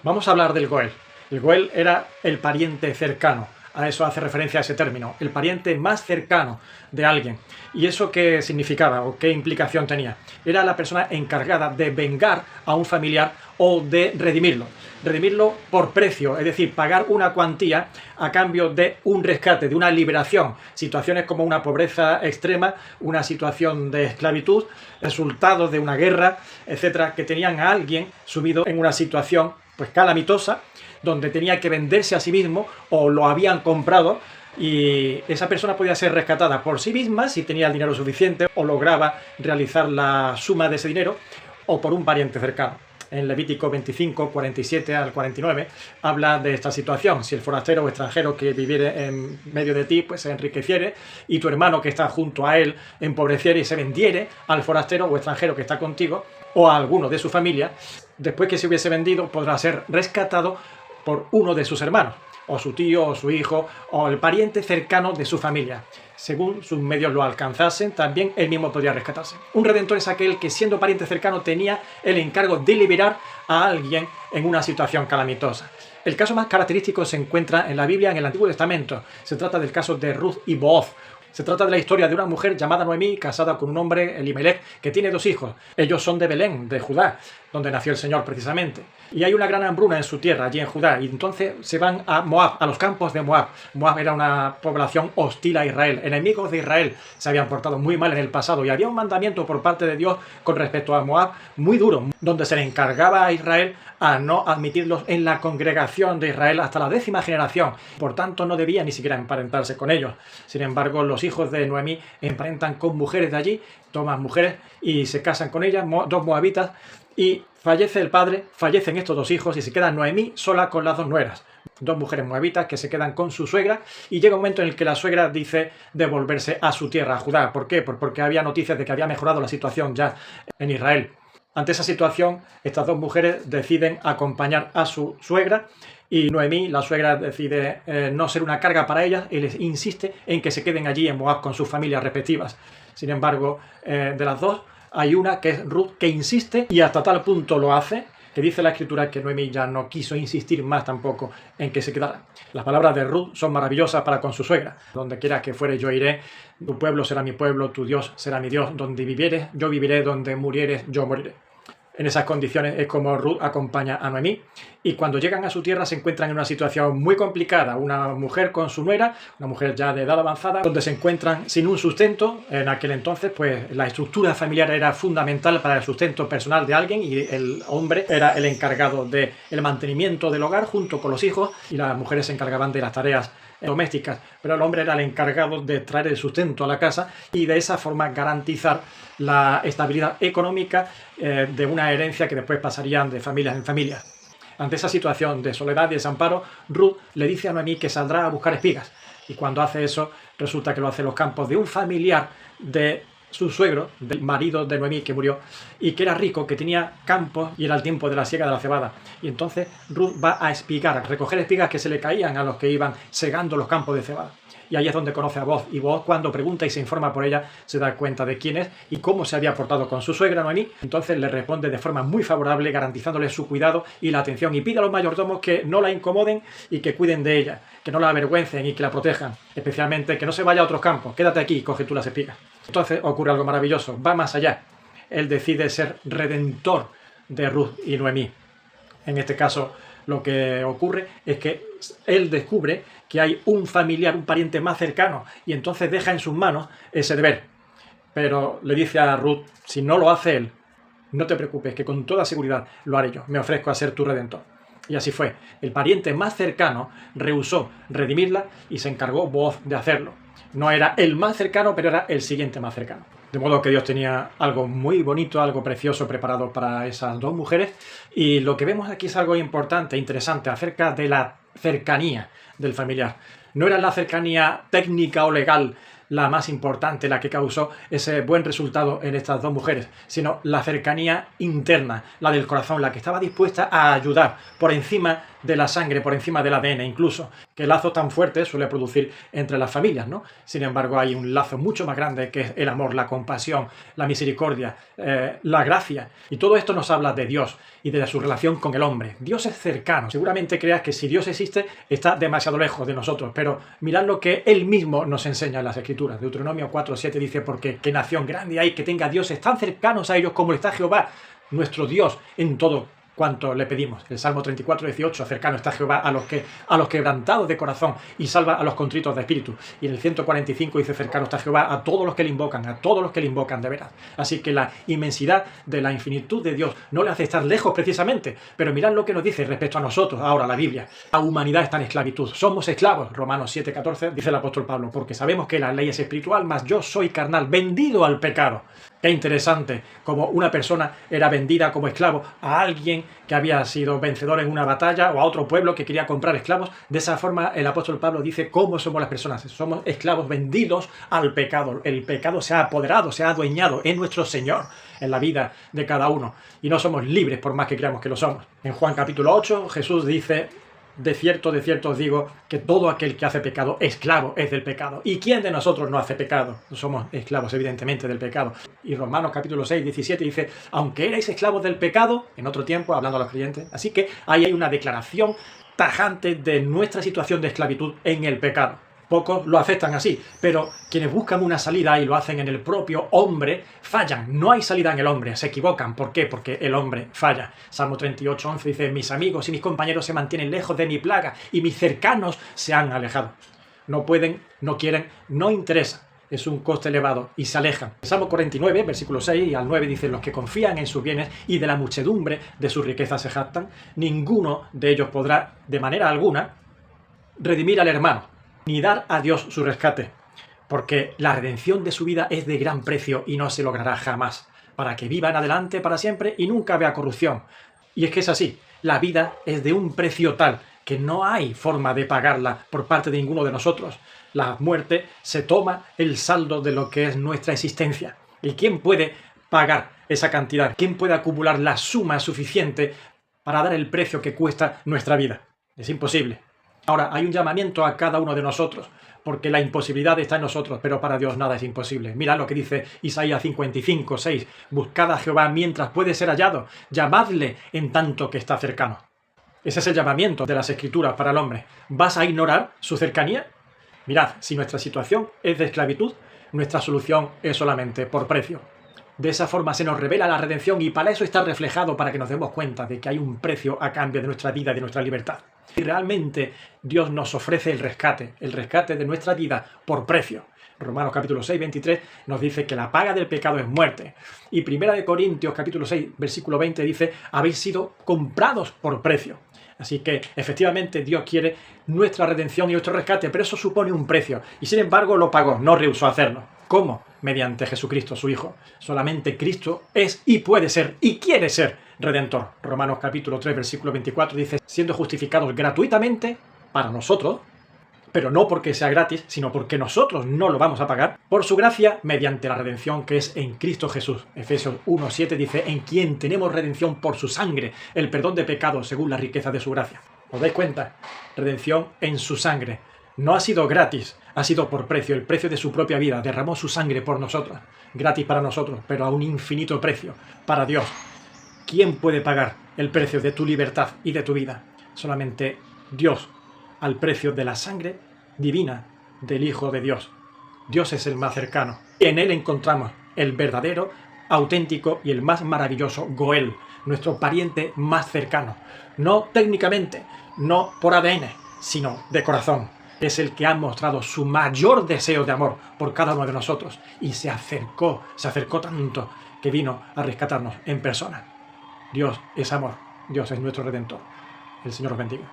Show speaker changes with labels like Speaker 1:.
Speaker 1: Vamos a hablar del Goel. El Goel era el pariente cercano. A eso hace referencia a ese término, el pariente más cercano de alguien. ¿Y eso qué significaba o qué implicación tenía? Era la persona encargada de vengar a un familiar o de redimirlo. Redimirlo por precio, es decir, pagar una cuantía a cambio de un rescate, de una liberación. Situaciones como una pobreza extrema, una situación de esclavitud, resultados de una guerra, etcétera, que tenían a alguien sumido en una situación pues calamitosa, donde tenía que venderse a sí mismo o lo habían comprado, y esa persona podía ser rescatada por sí misma si tenía el dinero suficiente o lograba realizar la suma de ese dinero, o por un pariente cercano. En Levítico 25, 47 al 49 habla de esta situación: si el forastero o extranjero que viviere en medio de ti pues se enriqueciere, y tu hermano que está junto a él empobreciere y se vendiere al forastero o extranjero que está contigo o a alguno de su familia, después que se hubiese vendido podrá ser rescatado por uno de sus hermanos, o su tío, o su hijo, o el pariente cercano de su familia. Según sus medios lo alcanzasen, también él mismo podría rescatarse. Un redentor es aquel que, siendo pariente cercano, tenía el encargo de liberar a alguien en una situación calamitosa. El caso más característico se encuentra en la Biblia, en el Antiguo Testamento. Se trata del caso de Ruth y Booz. Se trata de la historia de una mujer llamada Noemí, casada con un hombre, Elimelech, que tiene dos hijos. Ellos son de Belén, de Judá, donde nació el Señor precisamente. Y hay una gran hambruna en su tierra, allí en Judá, y entonces se van a Moab, a los campos de Moab. Moab era una población hostil a Israel. Enemigos de Israel, se habían portado muy mal en el pasado, y había un mandamiento por parte de Dios con respecto a Moab muy duro, donde se le encargaba a Israel a no admitirlos en la congregación de Israel hasta la 10ª generación. Por tanto, no debía ni siquiera emparentarse con ellos. Sin embargo, los hijos de Noemí emparentan con mujeres de allí, toman mujeres y se casan con ellas, dos moabitas, y fallece el padre, fallecen estos dos hijos y se queda Noemí sola con las dos nueras. Dos mujeres moabitas que se quedan con su suegra, y llega un momento en el que la suegra dice devolverse a su tierra, a Judá. ¿Por qué? Porque había noticias de que había mejorado la situación ya en Israel. Ante esa situación, estas dos mujeres deciden acompañar a su suegra, y Noemí, la suegra, decide no ser una carga para ellas y les insiste en que se queden allí en Moab con sus familias respectivas. Sin embargo, de las dos, hay una, que es Ruth, que insiste, y hasta tal punto lo hace que dice la Escritura que Noemí ya no quiso insistir más tampoco en que se quedara. Las palabras de Ruth son maravillosas para con su suegra: donde quiera que fuere yo iré, tu pueblo será mi pueblo, tu Dios será mi Dios, donde vivieres yo viviré, donde murieres yo moriré. En esas condiciones es como Ruth acompaña a Noemí, y cuando llegan a su tierra se encuentran en una situación muy complicada. Una mujer con su nuera, una mujer ya de edad avanzada, donde se encuentran sin un sustento. En aquel entonces, pues la estructura familiar era fundamental para el sustento personal de alguien, y el hombre era el encargado del mantenimiento del hogar junto con los hijos, y las mujeres se encargaban de las tareas domésticas, pero el hombre era el encargado de traer el sustento a la casa y de esa forma garantizar la estabilidad económica de una herencia que después pasarían de familias en familias. Ante esa situación de soledad y desamparo, Ruth le dice a Noemí que saldrá a buscar espigas, y cuando hace eso resulta que lo hace en los campos de un familiar de su suegro, del marido de Noemí que murió, y que era rico, que tenía campos y era el tiempo de la siega de la cebada. Y entonces Ruth va a espigar, a recoger espigas que se le caían a los que iban segando los campos de cebada. Y ahí es donde conoce a Booz, y Booz, cuando pregunta y se informa por ella, se da cuenta de quién es y cómo se había portado con su suegra Noemí. Entonces le responde de forma muy favorable, garantizándole su cuidado y la atención, y pide a los mayordomos que no la incomoden y que cuiden de ella, que no la avergüencen y que la protejan, especialmente que no se vaya a otros campos. Quédate aquí y coge tú las espigas. Entonces ocurre algo maravilloso, va más allá. Él decide ser redentor de Ruth y Noemí. En este caso, lo que ocurre es que él descubre que hay un familiar, un pariente más cercano, y entonces deja en sus manos ese deber. Pero le dice a Ruth: si no lo hace él, no te preocupes, que con toda seguridad lo haré yo, me ofrezco a ser tu redentor. Y así fue. El pariente más cercano rehusó redimirla y se encargó Booz de hacerlo. No era el más cercano, pero era el siguiente más cercano. De modo que Dios tenía algo muy bonito, algo precioso preparado para esas dos mujeres. Y lo que vemos aquí es algo importante, interesante, acerca de la cercanía del familiar. No era la cercanía técnica o legal la más importante, la que causó ese buen resultado en estas dos mujeres, sino la cercanía interna, la del corazón, la que estaba dispuesta a ayudar por encima de la sangre por encima del ADN incluso, que el lazo tan fuerte suele producir entre las familias, ¿no? Sin embargo, hay un lazo mucho más grande que es el amor, la compasión, la misericordia, la gracia. Y todo esto nos habla de Dios y de su relación con el hombre. Dios es cercano. Seguramente creas que si Dios existe, está demasiado lejos de nosotros, pero mirad lo que Él mismo nos enseña en las Escrituras. Deuteronomio 4:7 dice, porque qué nación grande hay que tenga dioses tan cercanos a ellos como está Jehová, nuestro Dios, en todo cuanto le pedimos. El Salmo 34:18, cercano está Jehová a los quebrantados de corazón y salva a los contritos de espíritu. Y en el 145 dice, cercano está Jehová a todos los que le invocan, a todos los que le invocan de veras. Así que la inmensidad de la infinitud de Dios no le hace estar lejos precisamente, pero mirad lo que nos dice respecto a nosotros, ahora la Biblia. La humanidad está en esclavitud, somos esclavos. Romanos 7:14 dice el apóstol Pablo, porque sabemos que la ley es espiritual, mas yo soy carnal, vendido al pecado. Qué interesante, como una persona era vendida como esclavo a alguien que había sido vencedor en una batalla o a otro pueblo que quería comprar esclavos. De esa forma el apóstol Pablo dice cómo somos las personas. Somos esclavos vendidos al pecado. El pecado se ha apoderado, se ha adueñado en nuestro Señor, en la vida de cada uno. Y no somos libres por más que creamos que lo somos. En Juan capítulo 8 Jesús dice, de cierto os digo que todo aquel que hace pecado, esclavo es del pecado. ¿Y quién de nosotros no hace pecado? Somos esclavos, evidentemente, del pecado. Y Romanos capítulo 6:17 dice, aunque erais esclavos del pecado, en otro tiempo, hablando a los creyentes. Así que ahí hay una declaración tajante de nuestra situación de esclavitud en el pecado. Pocos lo aceptan así, pero quienes buscan una salida y lo hacen en el propio hombre, fallan. No hay salida en el hombre, se equivocan. ¿Por qué? Porque el hombre falla. Salmo 38:11 dice, mis amigos y mis compañeros se mantienen lejos de mi plaga y mis cercanos se han alejado. No pueden, no quieren, no interesa. Es un coste elevado y se alejan. Salmo 49, versículo 6 y al 9 dice, los que confían en sus bienes y de la muchedumbre de sus riquezas se jactan, ninguno de ellos podrá, de manera alguna, redimir al hermano, ni dar a Dios su rescate, porque la redención de su vida es de gran precio y no se logrará jamás, para que vivan adelante para siempre y nunca vea corrupción. Y es que es así, la vida es de un precio tal que no hay forma de pagarla por parte de ninguno de nosotros. La muerte se toma el saldo de lo que es nuestra existencia. ¿Y quién puede pagar esa cantidad? ¿Quién puede acumular la suma suficiente para dar el precio que cuesta nuestra vida? Es imposible. Ahora, hay un llamamiento a cada uno de nosotros, porque la imposibilidad está en nosotros, pero para Dios nada es imposible. Mira lo que dice Isaías 55:6. Buscad a Jehová mientras puede ser hallado, llamadle en tanto que está cercano. Ese es el llamamiento de las Escrituras para el hombre. ¿Vas a ignorar su cercanía? Mirad, si nuestra situación es de esclavitud, nuestra solución es solamente por precio. De esa forma se nos revela la redención y para eso está reflejado, para que nos demos cuenta de que hay un precio a cambio de nuestra vida y de nuestra libertad. Y realmente Dios nos ofrece el rescate de nuestra vida por precio. Romanos capítulo 6:23 nos dice que la paga del pecado es muerte. Y 1 Corintios capítulo 6, versículo 20 dice, habéis sido comprados por precio. Así que efectivamente Dios quiere nuestra redención y nuestro rescate, pero eso supone un precio. Y sin embargo lo pagó, no rehusó hacerlo. ¿Cómo? Mediante Jesucristo, su Hijo. Solamente Cristo es y puede ser y quiere ser Redentor. Romanos capítulo 3, versículo 24 dice, siendo justificados gratuitamente para nosotros, pero no porque sea gratis, sino porque nosotros no lo vamos a pagar, por su gracia, mediante la redención que es en Cristo Jesús. Efesios 1:7 dice, en quien tenemos redención por su sangre, el perdón de pecados según la riqueza de su gracia. ¿Os dais cuenta? Redención en su sangre. No ha sido gratis, ha sido por precio, el precio de su propia vida. Derramó su sangre por nosotros, gratis para nosotros, pero a un infinito precio para Dios. ¿Quién puede pagar el precio de tu libertad y de tu vida? Solamente Dios, al precio de la sangre divina del Hijo de Dios. Dios es el más cercano. En Él encontramos el verdadero, auténtico y el más maravilloso Goel, nuestro pariente más cercano. No técnicamente, no por ADN, sino de corazón. Es el que ha mostrado su mayor deseo de amor por cada uno de nosotros y se acercó tanto que vino a rescatarnos en persona. Dios es amor, Dios es nuestro Redentor. El Señor os bendiga.